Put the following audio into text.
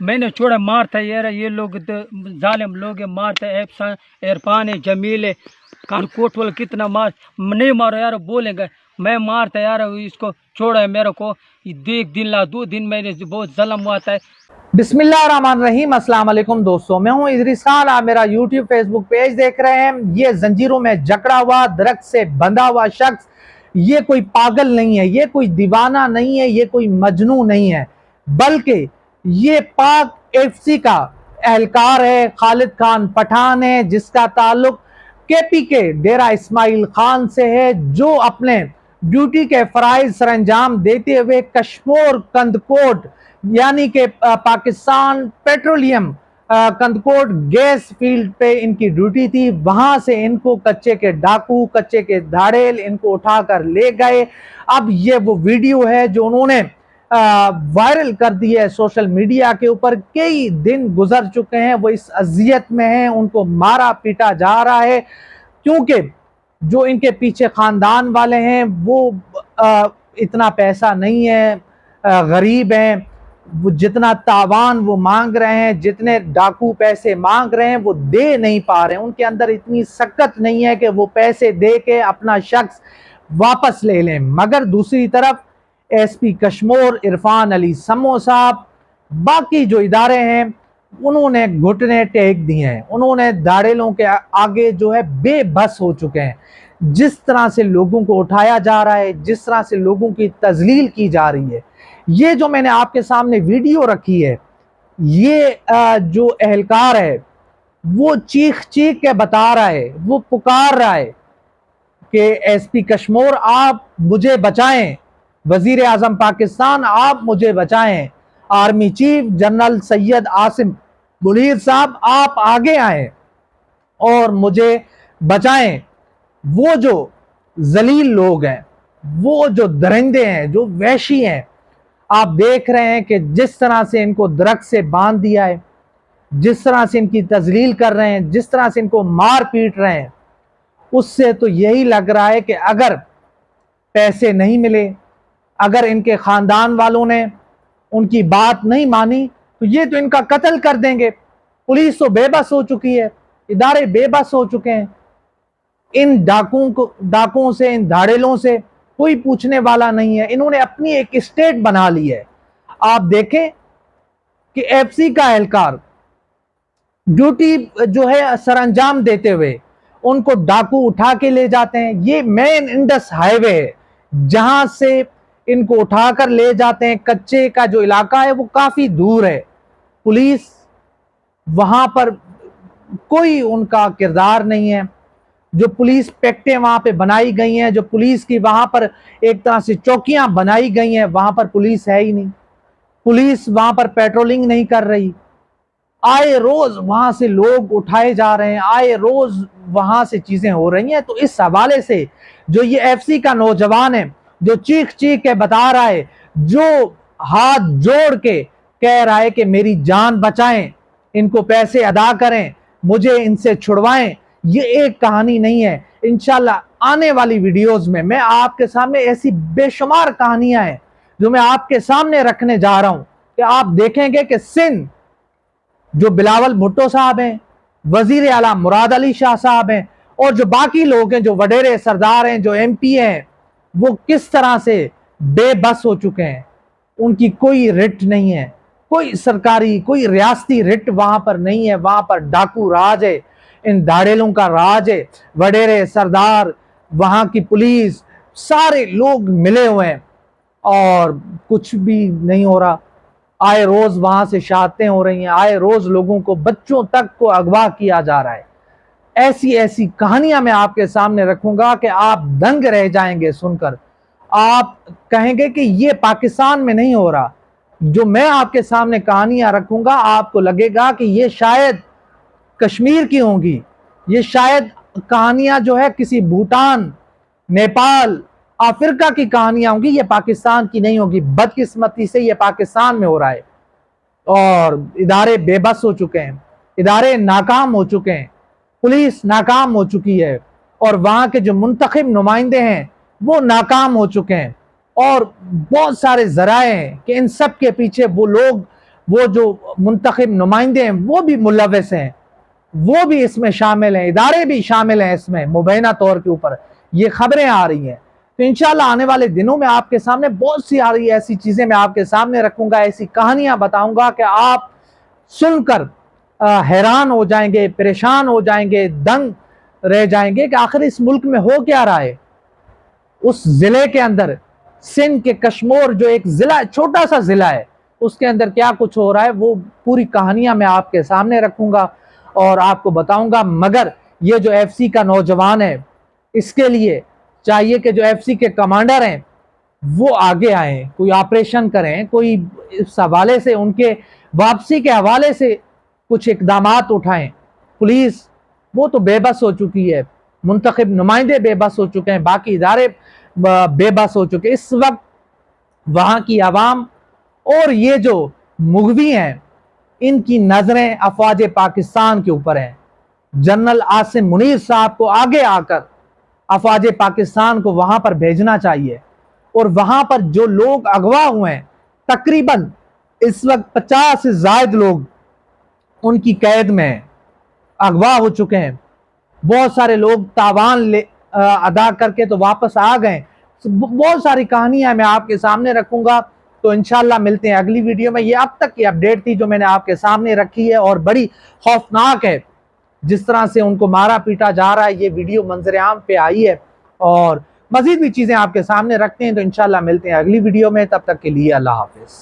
मैंने छोड़ा मारता ये लोग जालिम लोग मारते इरफान है जमील है कानकोट वाला कितना मार नहीं मारो यार बोलेंगे मैं मारता यार इसको छोड़ा है मेरे को देख दिन ला 2 दिन मैंने बहुत जलम हुआ था। बिस्मिल्लाहिर्रहमानिर्रहीम। अस्सलाम वालेकुम दोस्तों, मैं हूं इदरीस खान। आप मेरा यूट्यूब फेसबुक पेज देख रहे हैं। ये जंजीरों में जकड़ा हुआ दरख्त से बंधा हुआ शख्स ये कोई पागल नहीं है, ये कोई दीवाना नहीं है, ये कोई मजनू नहीं है, बल्कि ये पाक एफसी का एहलकार है, खालिद खान पठान है, जिसका ताल्लुक केपी के डेरा इस्माइल खान से है, जो अपने ड्यूटी के फराइज सरंजाम देते हुए कश्मीर कंदकोट यानी कि Pakistan petroleum Kandhkot gas field पे इनकी ड्यूटी थी। वहां से इनको कच्चे के डाकू, कच्चे के धाड़ेल इनको उठाकर ले गए। अब ये वो वीडियो है जो उन्होंने वायरल कर दी है सोशल मीडिया के ऊपर। कई दिन गुजर चुके हैं, वो इस अजियत में हैं, उनको मारा पीटा जा रहा है, क्योंकि जो इनके पीछे खानदान वाले हैं वो इतना पैसा नहीं है, गरीब हैं। वो जितना तावान वो मांग रहे हैं, जितने डाकू पैसे मांग रहे हैं, वो दे नहीं पा रहे हैं। उनके अंदर इतनी सकत नहीं है कि वो पैसे दे के अपना शख्स वापस ले लें। मगर दूसरी तरफ एसपी कश्मीर इरफान अली समो साहब, बाकी जो इदारे हैं, उन्होंने घुटने टेक दिए हैं। उन्होंने दाड़ेलों के आगे जो है बेबस हो चुके हैं। जिस तरह से लोगों को उठाया जा रहा है, जिस तरह से लोगों की तजलील की जा रही है, ये जो मैंने आपके सामने वीडियो रखी है, ये जो एहलकार है वो चीख चीख के बता रहा है, वो पुकार रहा है कि एसपी कश्मीर आप मुझे बचाएं, वजीर आजम पाकिस्तान आप मुझे बचाएं, army chief general Syed Asim Munir साहब आप आगे आएं और मुझे बचाएं। वो जो जलील लोग हैं, वो जो दरिंदे हैं, जो वहशी हैं, आप देख रहे हैं कि जिस तरह से इनको दरख्त से बांध दिया है, जिस तरह से इनकी तजलील कर रहे हैं, जिस तरह से इनको मार पीट रहे हैं, उससे तो यही लग रहा है कि अगर पैसे नहीं मिले, अगर इनके खानदान वालों ने उनकी बात नहीं मानी, तो ये तो इनका कत्ल कर देंगे। पुलिस तो बेबस हो चुकी है, इदारे बेबस हो चुके हैं। इन डाकुओं से, इन धाड़ेलों से कोई पूछने वाला नहीं है। इन्होंने अपनी एक स्टेट बना ली है। आप देखें कि एफसी का एहलकार ड्यूटी जो है सरंजाम देते हुए उनको डाकू उठा के ले जाते हैं। ये मेन इंडस हाईवे है जहां से इनको उठाकर ले जाते हैं। कच्चे का जो इलाका है वो काफी दूर है। पुलिस वहां पर कोई उनका किरदार नहीं है। जो पुलिस पैक्टें वहां पे बनाई गई हैं, जो पुलिस की वहां पर एक तरह से चौकियां बनाई गई हैं, वहां पर पुलिस है ही नहीं। पुलिस वहां पर पेट्रोलिंग नहीं कर रही। आए रोज वहां से लोग उठाए जा रहे हैं, आए रोज वहां से चीजें हो रही हैं। तो इस हवाले से जो ये एफसी का नौजवान है, जो चीख चीख के बता रहा है, जो हाथ जोड़ के कह रहा है कि मेरी जान बचाएं, इनको पैसे अदा करें, मुझे इनसे छुड़वाएं, ये एक कहानी नहीं है। इंशाल्लाह आने वाली वीडियोस में मैं आपके सामने ऐसी बेशुमार कहानियां हैं जो मैं आपके सामने रखने जा रहा हूं कि आप देखेंगे कि सिंध जो बिलावल भुट्टो साहब हैं, वजीर आला मुराद अली शाह साहब हैं, और जो बाकी लोग हैं, जो वडेरे सरदार हैं, जो एमपी हैं, वो किस तरह से बेबस हो चुके हैं। उनकी कोई रिट नहीं है, कोई सरकारी, कोई रियासती रिट वहां पर नहीं है। वहां पर डाकू राज है, इन दाड़ेलों का राज है। वडेरे सरदार, वहां की पुलिस, सारे लोग मिले हुए हैं और कुछ भी नहीं हो रहा। आए रोज वहां से शहादतें हो रही हैं, आए रोज लोगों को, बच्चों तक को अगवा किया जा रहा है। ऐसी ऐसी कहानियां मैं आपके सामने रखूंगा कि आप दंग रह जाएंगे सुनकर। आप कहेंगे कि ये पाकिस्तान में नहीं हो रहा। जो मैं आपके सामने कहानियां रखूंगा, आपको लगेगा कि ये शायद कश्मीर की होंगी, ये शायद कहानियां जो है किसी भूटान, नेपाल, अफ्रीका की कहानियां होंगी, ये पाकिस्तान की नहीं होगी। बदकिस्मती से ये पाकिस्तान में हो रहा है और इदारे बेबस हो चुके हैं, इदारे नाकाम हो चुके हैं, पुलिस नाकाम हो चुकी है, और वहां के जो मुंतखब नुमाइंदे हैं वो नाकाम हो चुके हैं। और बहुत सारे जराए हैं कि इन सब के पीछे वो लोग وہ جو منتخب نمائندے ہیں وہ بھی ملوث ہیں، وہ بھی اس میں شامل ہیں، ادارے بھی شامل ہیں اس میں مبینہ طور کے اوپر یہ خبریں آ رہی ہیں۔ تو انشاءاللہ آنے والے دنوں میں آپ کے سامنے بہت سی آ رہی ایسی چیزیں میں آپ کے سامنے رکھوں گا، ایسی کہانیاں بتاؤں گا کہ آپ سن کر حیران ہو جائیں گے، پریشان ہو جائیں گے، دنگ رہ جائیں گے کہ آخر اس ملک میں ہو کیا رہا ہے۔ اس ضلع کے اندر سندھ کے کشمور جو ایک ضلع چھوٹا سا ضلع ہے، اس کے اندر کیا کچھ ہو رہا ہے وہ پوری کہانیاں میں آپ کے سامنے رکھوں گا اور آپ کو بتاؤں گا۔ مگر یہ جو ایف سی کا نوجوان ہے، اس کے لیے چاہیے کہ جو ایف سی کے کمانڈر ہیں وہ آگے آئیں، کوئی آپریشن کریں، کوئی اس حوالے سے ان کے واپسی کے حوالے سے کچھ اقدامات اٹھائیں۔ پولیس وہ تو بے بس ہو چکی ہے، منتخب نمائندے بے بس ہو چکے ہیں، باقی ادارے بے بس ہو چکے ہیں۔ اس وقت وہاں کی عوام اور یہ جو مغوی ہیں ان کی نظریں افواج پاکستان کے اوپر ہیں۔ جنرل عاصم منیر صاحب کو آگے آ کر افواج پاکستان کو وہاں پر بھیجنا چاہیے، اور وہاں پر جو لوگ اغوا ہوئے ہیں تقریباً اس وقت 50 سے زائد لوگ ان کی قید میں اغوا ہو چکے ہیں، بہت سارے لوگ تاوان ادا کر کے تو واپس آ گئے۔ بہت ساری کہانیاں میں آپ کے سامنے رکھوں گا، تو انشاءاللہ ملتے ہیں اگلی ویڈیو میں۔ یہ اب تک کی اپڈیٹ تھی جو میں نے آپ کے سامنے رکھی ہے، اور بڑی خوفناک ہے جس طرح سے ان کو مارا پیٹا جا رہا ہے، یہ ویڈیو منظر عام پہ آئی ہے، اور مزید بھی چیزیں آپ کے سامنے رکھتے ہیں، تو انشاءاللہ ملتے ہیں اگلی ویڈیو میں۔ تب تک کے لیے اللہ حافظ۔